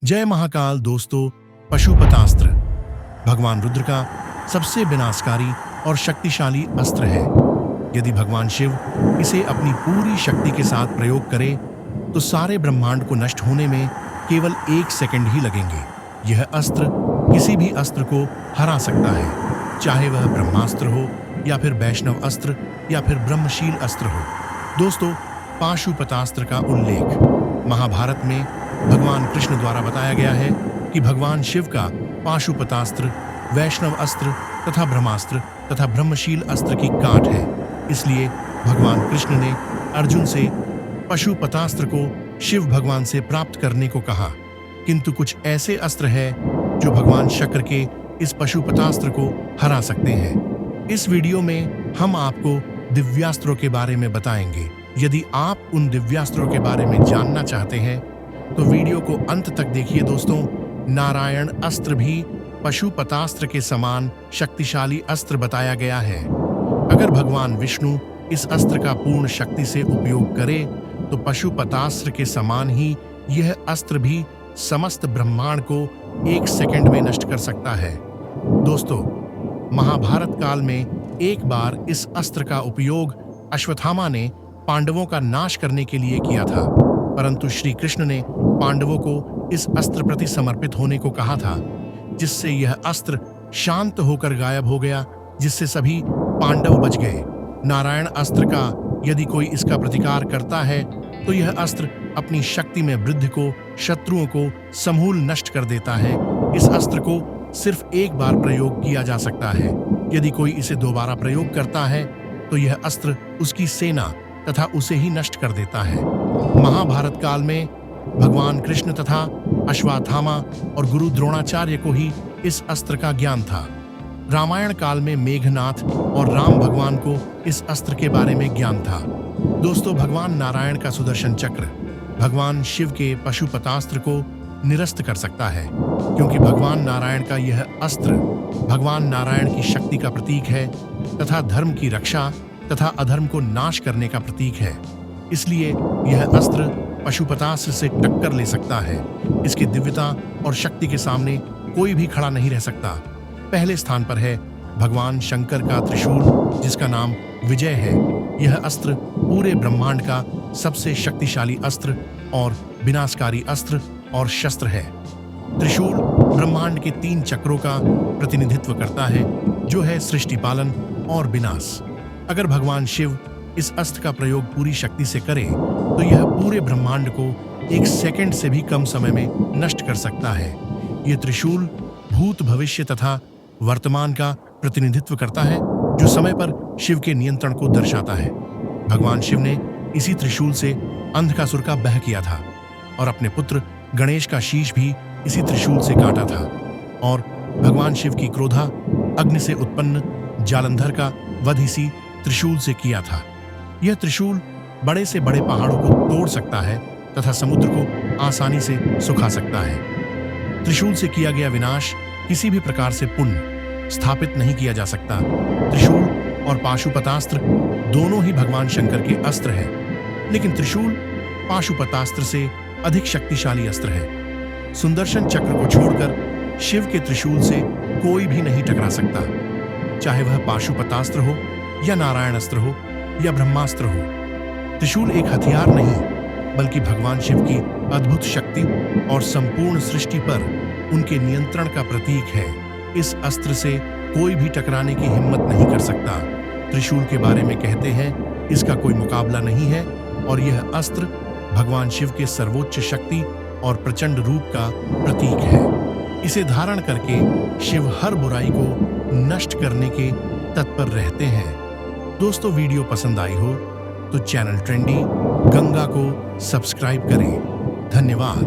जय महाकाल दोस्तों। पशुपतास्त्र भगवान रुद्र का सबसे विनाशकारी और शक्तिशाली अस्त्र है। यदि भगवान शिव इसे अपनी पूरी शक्ति के साथ प्रयोग करें तो सारे ब्रह्मांड को नष्ट होने में केवल 1 सेकंड ही लगेंगे। यह अस्त्र किसी भी अस्त्र को हरा सकता है, चाहे वह ब्रह्मास्त्र हो या फिर वैष्णव अस्त्र या फिर ब्रह्मशील अस्त्र हो। दोस्तों, पाशुपतास्त्र का उल्लेख महाभारत में भगवान कृष्ण द्वारा बताया गया है कि भगवान शिव का पाशुपतास्त्र वैष्णव अस्त्र तथा ब्रह्मास्त्र तथा ब्रह्मशील अस्त्र की काट है। इसलिए भगवान कृष्ण ने अर्जुन से पशुपतास्त्र को शिव भगवान से प्राप्त करने को कहा। किंतु कुछ ऐसे अस्त्र हैं जो भगवान शक्र के इस पशुपतास्त्र को हरा सकते हैं। इस वीडियो में हम आपको दिव्यास्त्रों के बारे में बताएंगे। यदि आप उन दिव्यास्त्रों के बारे में जानना चाहते हैं तो वीडियो को अंत तक देखिए। दोस्तों, नारायण अस्त्र भी पशुपतास्त्र के समान शक्तिशाली अस्त्र बताया गया है। अगर भगवान विष्णु इस अस्त्र का पूर्ण शक्ति से उपयोग करे तो पशुपतास्त्र के समान ही यह अस्त्र भी समस्त ब्रह्मांड को 1 सेकंड में नष्ट कर सकता है। दोस्तों, महाभारत काल में एक बार इस अस्त्र का उपयोग अश्वत्थामा ने पांडवों का नाश करने के लिए किया था, परंतु श्री कृष्ण ने पांडवों को इस अस्त्र प्रति समर्पित होने को कहा था, जिससे यह अस्त्र शांत होकर गायब हो गया, जिससे सभी पांडव बच गए। नारायण अस्त्र का यदि कोई इसका प्रतिकार करता है तो यह अस्त्र अपनी शक्ति में वृद्धि को, शत्रुओं को समूल नष्ट कर देता है। इस अस्त्र को सिर्फ एक बार प्रयोग किया जा सकता है। यदि कोई इसे दोबारा प्रयोग करता है तो यह अस्त्र उसकी सेना तथा उसे ही नष्ट कर देता है। महाभारत काल में भगवान कृष्ण तथा अश्वत्थामा और गुरु द्रोणाचार्य को ही इस अस्त्र का ज्ञान था। रामायण काल में मेघनाथ और राम भगवान को इस अस्त्र के बारे में ज्ञान था। दोस्तों, भगवान नारायण का सुदर्शन चक्र भगवान शिव के पशुपतास्त्र को निरस्त कर सकता है, क्योंकि भगवान नारायण का यह अस्त्र भगवान नारायण की शक्ति का प्रतीक है तथा धर्म की रक्षा तथा अधर्म को नाश करने का प्रतीक है। इसलिए यह अस्त्र पशुपतास्त्र से टक्कर ले सकता है। इसकी दिव्यता और शक्ति के सामने कोई भी खड़ा नहीं रह सकता। पहले स्थान पर है भगवान शंकर का त्रिशूल, जिसका नाम विजय है। यह अस्त्र पूरे ब्रह्मांड का सबसे शक्तिशाली अस्त्र और विनाशकारी अस्त्र और शस्त्र है। त्रिशूल ब्रह्मांड के 3 चक्रों का प्रतिनिधित्व करता है, जो है सृष्टि पालन और विनाश। अगर भगवान शिव इस अस्त्र का प्रयोग पूरी शक्ति से करे तो यह पूरे ब्रह्मांड को 1 सेकंड से भी कम समय में नष्ट कर सकता है। यह त्रिशूल भूत, भविष्य तथा वर्तमान का प्रतिनिधित्व करता है, जो समय पर शिव के नियंत्रण को दर्शाता है। भगवान शिव ने इसी त्रिशूल से अंधकासुर का वध किया था और अपने पुत्र गणेश का शीश भी इसी त्रिशूल से काटा था। और भगवान शिव की क्रोधा अग्नि से उत्पन्न जालंधर का वध इसी त्रिशूल से किया था। यह त्रिशूल बड़े से बड़े पहाड़ों को तोड़ सकता है तथा समुद्र को आसानी से सुखा सकता है। त्रिशूल से किया गया विनाश किसी भी प्रकार से पुण्य स्थापित नहीं किया जा सकता। त्रिशूल और पाशुपतास्त्र दोनों ही भगवान शंकर के अस्त्र हैं, लेकिन त्रिशूल पाशुपतास्त्र से अधिक शक्तिशाली अस्त्र है। सुदर्शन चक्र को छोड़कर शिव के त्रिशूल से कोई भी नहीं टकरा सकता, चाहे वह पाशुपतास्त्र हो या नारायण अस्त्र हो या ब्रह्मास्त्र हो। त्रिशूल एक हथियार नहीं, बल्कि भगवान शिव की अद्भुत शक्ति और संपूर्ण सृष्टि पर उनके नियंत्रण का प्रतीक है। इस अस्त्र से कोई भी टकराने की हिम्मत नहीं कर सकता। त्रिशूल के बारे में कहते हैं, इसका कोई मुकाबला नहीं है और यह अस्त्र भगवान शिव के सर्वोच्च शक्ति और प्रचंड रूप का प्रतीक है। इसे धारण करके शिव हर बुराई को नष्ट करने के तत्पर रहते हैं। दोस्तों, वीडियो पसंद आई हो तो चैनल ट्रेंडी गंगा को सब्सक्राइब करें। धन्यवाद।